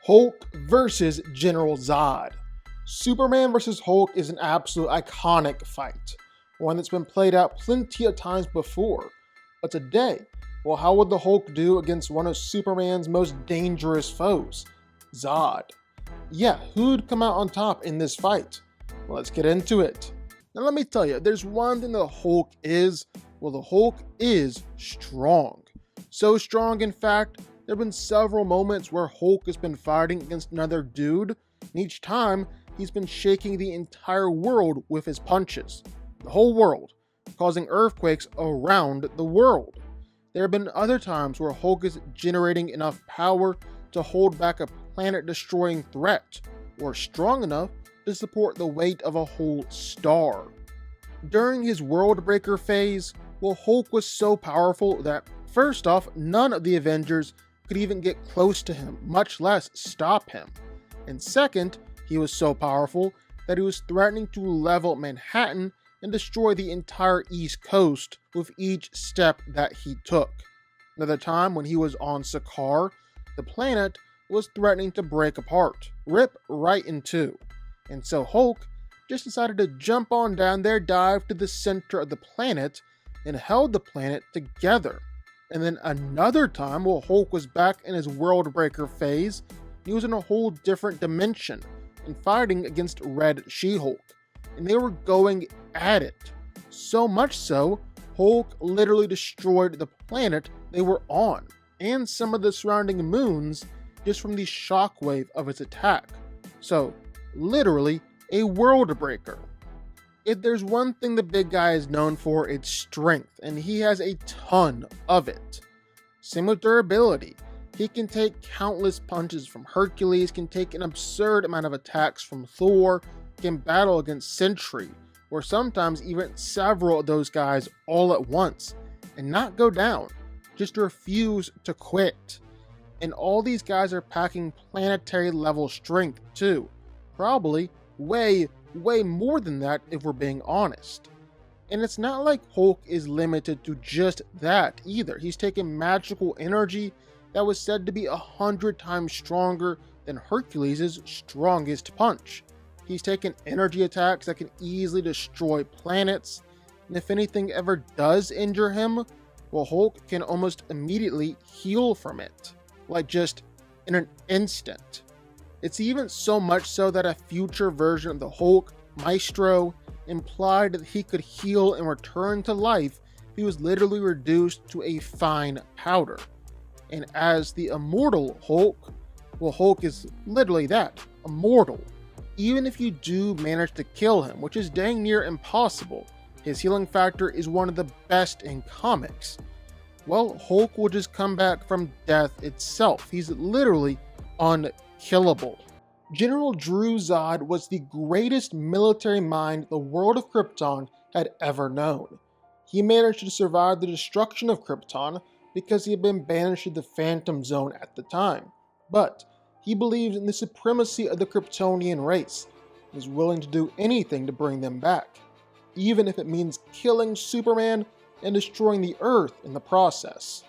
Hulk versus General Zod. Superman versus Hulk is an absolute iconic fight, one that's been played out plenty of times before. But today, well, how would the Hulk do against one of Superman's most dangerous foes, Zod? Yeah, who'd come out on top in this fight? Well, let's get into it. Now let me tell you, there's one thing the Hulk is, well, the Hulk is strong. So strong, in fact, there have been several moments where Hulk has been fighting against another dude, and each time he's been shaking the entire world with his punches. The whole world, causing earthquakes around the world. There have been other times where Hulk is generating enough power to hold back a planet-destroying threat, or strong enough to support the weight of a whole star. During his World Breaker phase, well, Hulk was so powerful that, first off, none of the Avengers could even get close to him, much less stop him. And second, he was so powerful that he was threatening to level Manhattan and destroy the entire East Coast with each step that he took. Another time when he was on Sakaar, the planet was threatening to break apart, rip right in two. And so Hulk just decided to jump on down there, dive to the center of the planet, and held the planet together. And then another time, while Hulk was back in his World Breaker phase, he was in a whole different dimension and fighting against Red She-Hulk. And they were going at it. So much so, Hulk literally destroyed the planet they were on, and some of the surrounding moons, just from the shockwave of its attack. So, literally, a world breaker. If there's one thing the big guy is known for, it's strength, and he has a ton of it. Same with durability. He can take countless punches from Hercules, can take an absurd amount of attacks from Thor, can battle against Sentry, or sometimes even several of those guys all at once, and not go down, just refuse to quit. And all these guys are packing planetary level strength too. Probably way more than that if we're being honest. And it's not like Hulk is limited to just that either. He's taken magical energy that was said to be 100 times stronger than Hercules' strongest punch. He's taken energy attacks that can easily destroy planets, and if anything ever does injure him, well, Hulk can almost immediately heal from it, like just in an instant. It's even so much so that a future version of the Hulk, Maestro, implied that he could heal and return to life if he was literally reduced to a fine powder. And as the immortal Hulk, well, Hulk is literally that, immortal. Even if you do manage to kill him, which is dang near impossible, his healing factor is one of the best in comics. Well, Hulk will just come back from death itself. He's literally unkillable. General Zod was the greatest military mind the world of Krypton had ever known. He managed to survive the destruction of Krypton because he had been banished to the Phantom Zone at the time. But he believed in the supremacy of the Kryptonian race and was willing to do anything to bring them back, even if it means killing Superman and destroying the Earth in the process.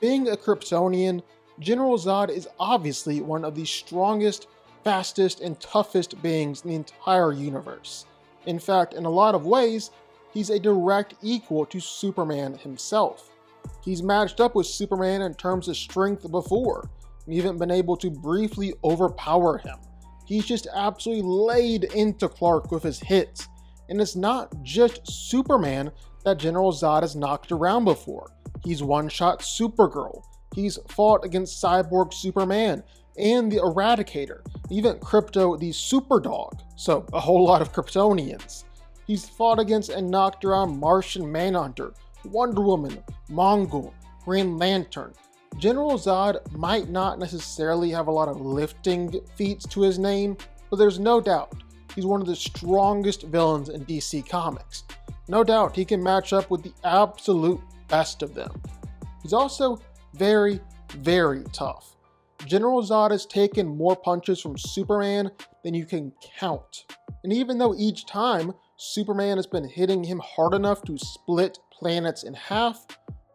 Being a Kryptonian, General Zod is obviously one of the strongest, fastest, and toughest beings in the entire universe. In fact, in a lot of ways, he's a direct equal to Superman himself. He's matched up with Superman in terms of strength before, and even been able to briefly overpower him. He's just absolutely laid into Clark with his hits, and it's not just Superman that General Zod has knocked around before. He's one-shot Supergirl, he's fought against Cyborg Superman, and the Eradicator, even Krypto the Superdog, so a whole lot of Kryptonians. He's fought against and knocked around Martian Manhunter, Wonder Woman, Mongol, Green Lantern. General Zod might not necessarily have a lot of lifting feats to his name, but there's no doubt he's one of the strongest villains in DC Comics. No doubt he can match up with the absolute best of them. He's also very tough. General Zod has taken more punches from Superman than you can count. And even though each time Superman has been hitting him hard enough to split planets in half,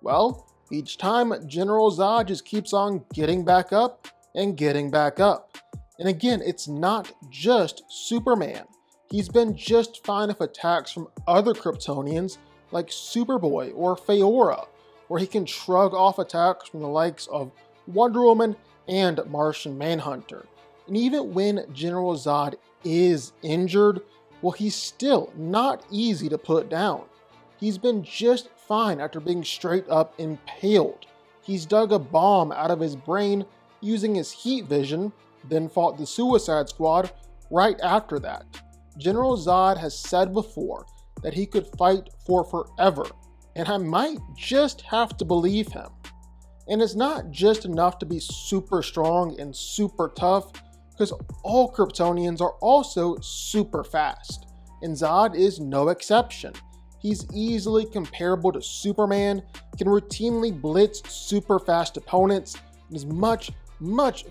well, each time General Zod just keeps on getting back up and getting back up. And again, it's not just Superman. He's been just fine with attacks from other Kryptonians like Superboy or Feora, where he can shrug off attacks from the likes of Wonder Woman and Martian Manhunter. And even when General Zod is injured, well, he's still not easy to put down. He's been just fine after being straight up impaled. He's dug a bomb out of his brain using his heat vision, then fought the Suicide Squad right after that. General Zod has said before that he could fight for forever, and I might just have to believe him. And it's not just enough to be super strong and super tough, because all Kryptonians are also super fast, and Zod is no exception. He's easily comparable to Superman, can routinely blitz super fast opponents, and is much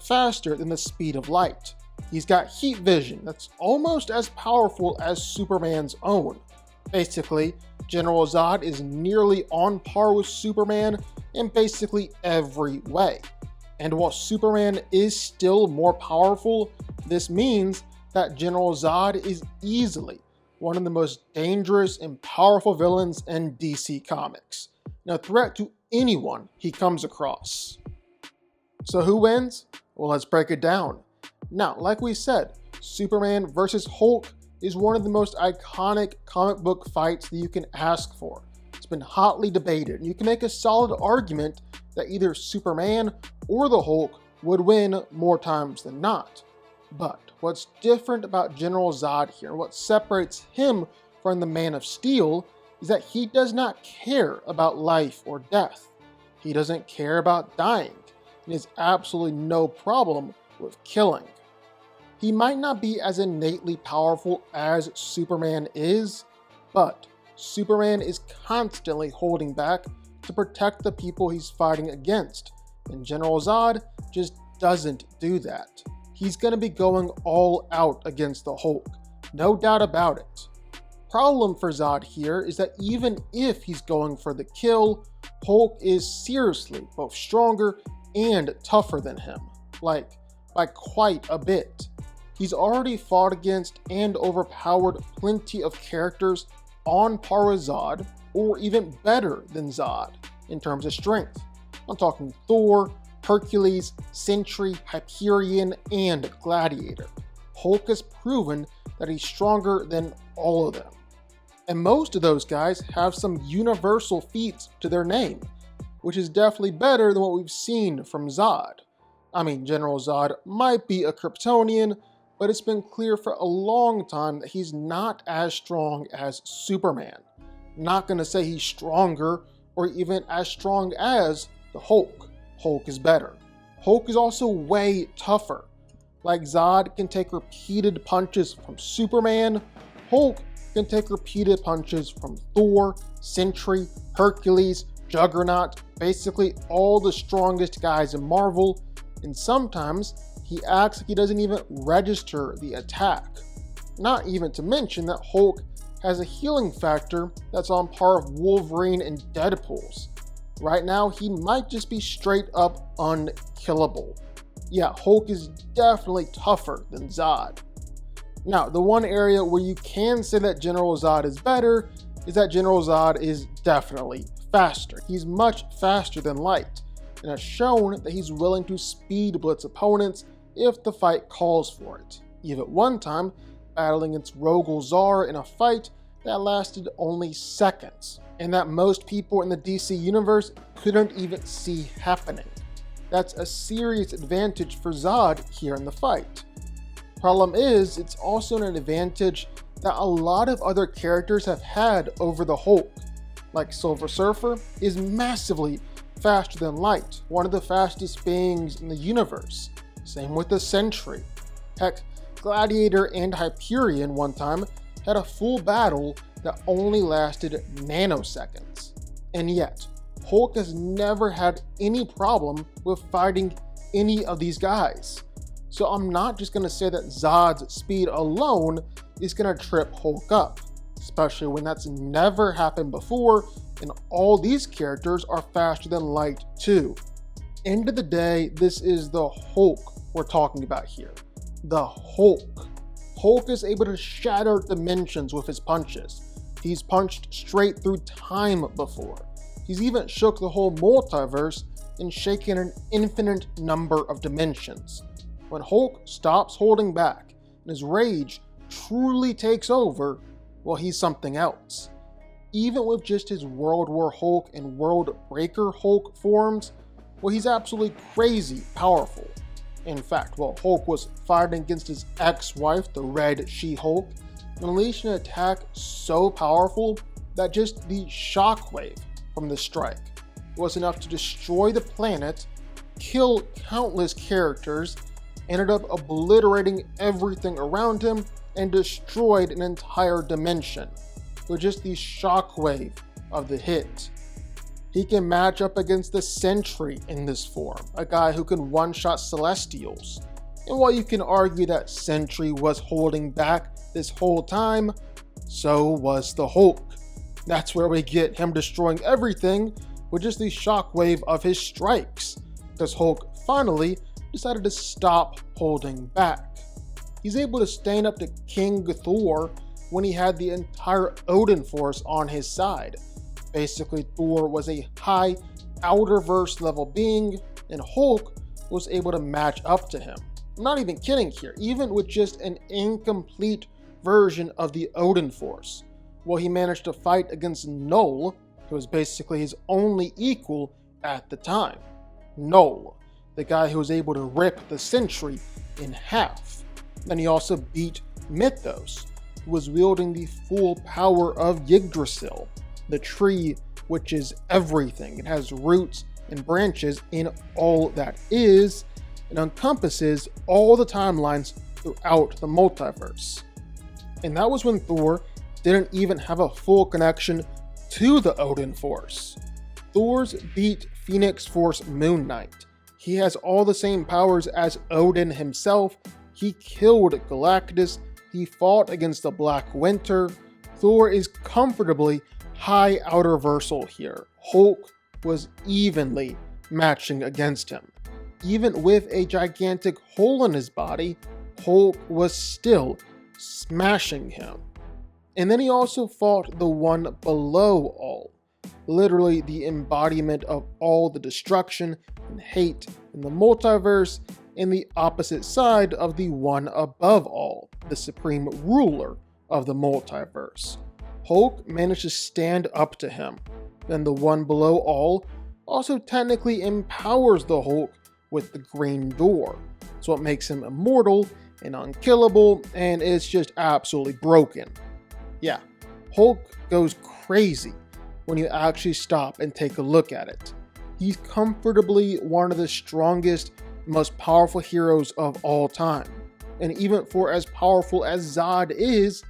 faster than the speed of light. He's got heat vision that's almost as powerful as Superman's own. Basically, General Zod is nearly on par with Superman in basically every way. And while Superman is still more powerful, this means that General Zod is easily one of the most dangerous and powerful villains in DC Comics, and a threat to anyone he comes across. So who wins? Well, let's break it down. Now, like we said, Superman versus Hulk is one of the most iconic comic book fights that you can ask for. It's been hotly debated, and you can make a solid argument that either Superman or the Hulk would win more times than not. But what's different about General Zod here, and what separates him from the Man of Steel, is that he does not care about life or death. He doesn't care about dying, and has absolutely no problem with killing. He might not be as innately powerful as Superman is, but Superman is constantly holding back to protect the people he's fighting against, and General Zod just doesn't do that. He's going to be going all out against the Hulk, no doubt about it. Problem for Zod here is that even if he's going for the kill, Hulk is seriously both stronger and tougher than him, like by quite a bit. He's already fought against and overpowered plenty of characters on par with Zod, or even better than Zod in terms of strength. I'm talking Thor, Hercules, Sentry, Hyperion, and Gladiator. Hulk has proven that he's stronger than all of them. And most of those guys have some universal feats to their name, which is definitely better than what we've seen from Zod. I mean, General Zod might be a Kryptonian, but it's been clear for a long time that he's not as strong as Superman. Not gonna say he's stronger or even as strong as the Hulk. Hulk is better. Hulk is also way tougher. Like Zod can take repeated punches from Superman, Hulk can take repeated punches from Thor, Sentry, Hercules, Juggernaut, basically all the strongest guys in Marvel, and sometimes he acts like he doesn't even register the attack. Not even to mention that Hulk has a healing factor that's on par with Wolverine and Deadpool's. Right now, he might just be straight up unkillable. Yeah, Hulk is definitely tougher than Zod. Now, the one area where you can say that General Zod is better is that General Zod is definitely faster. He's much faster than light, and has shown that he's willing to speed blitz opponents if the fight calls for it. Even at one time, battling against Rogol Zaar in a fight that lasted only seconds, and that most people in the DC universe couldn't even see happening. That's a serious advantage for Zod here in the fight. Problem is, it's also an advantage that a lot of other characters have had over the Hulk. Like Silver Surfer is massively faster than light, one of the fastest beings in the universe. Same with the Sentry. Heck, Gladiator and Hyperion one time had a full battle that only lasted nanoseconds. And yet, Hulk has never had any problem with fighting any of these guys. So I'm not just going to say that Zod's speed alone is going to trip Hulk up, especially when that's never happened before, and all these characters are faster than light too. End of the day, this is the Hulk we're talking about here. the Hulk. Hulk is able to shatter dimensions with his punches. He's punched straight through time before. He's even shook the whole multiverse and shaken an infinite number of dimensions. When Hulk stops holding back and his rage truly takes over, well, he's something else. Even with just his World War Hulk and World Breaker Hulk forms, well, he's absolutely crazy powerful. In fact, while Hulk was fighting against his ex-wife, the Red She-Hulk, and unleashed an attack so powerful that just the shockwave from the strike was enough to destroy the planet, kill countless characters, ended up obliterating everything around him, and destroyed an entire dimension with just the shockwave of the hit. He can match up against the Sentry in this form, a guy who can one-shot Celestials. And while you can argue that Sentry was holding back this whole time, so was the Hulk. That's where we get him destroying everything with just the shockwave of his strikes, because Hulk finally decided to stop holding back. He's able to stand up to King Thor when he had the entire Odin force on his side. Basically, Thor was a high outerverse level being, and Hulk was able to match up to him. I'm not even kidding here, even with just an incomplete version of the Odin force. Well, he managed to fight against Null, who was basically his only equal at the time. Null, the guy who was able to rip the Sentry in half. Then he also beat Mythos, who was wielding the full power of Yggdrasil, the tree which is everything. It has roots and branches in all that is, and encompasses all the timelines throughout the multiverse. And that was when Thor didn't even have a full connection to the Odin Force. Thor's beat Phoenix Force Moon Knight. He has all the same powers as Odin himself. He killed Galactus. He fought against the Black Winter. Thor is comfortably high outerversal here. Hulk was evenly matching against him. Even with a gigantic hole in his body, Hulk was still smashing him. And then he also fought the one below all, literally the embodiment of all the destruction and hate in the multiverse, and the opposite side of the one above all, the supreme ruler of the multiverse. Hulk managed to stand up to him. Then the one below all also technically empowers the Hulk with the Green Door. So it makes him immortal and unkillable, and it's just absolutely broken. Yeah, Hulk goes crazy when you actually stop and take a look at it. He's comfortably one of the strongest, most powerful heroes of all time. And even for as powerful as Zod is,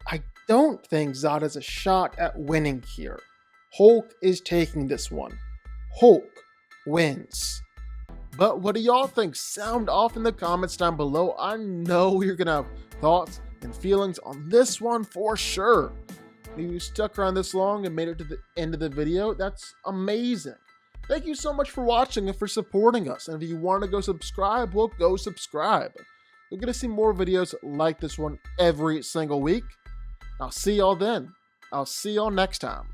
I don't think Zod has a shot at winning here. Hulk is taking this one. Hulk wins. But what do y'all think? Sound off in the comments down below. I know you're gonna have thoughts and feelings on this one for sure. If you stuck around this long and made it to the end of the video, that's amazing. Thank you so much for watching and for supporting us. And if you want to go subscribe, well, go subscribe. You're going to see more videos like this one every single week. I'll see y'all then. I'll see y'all next time.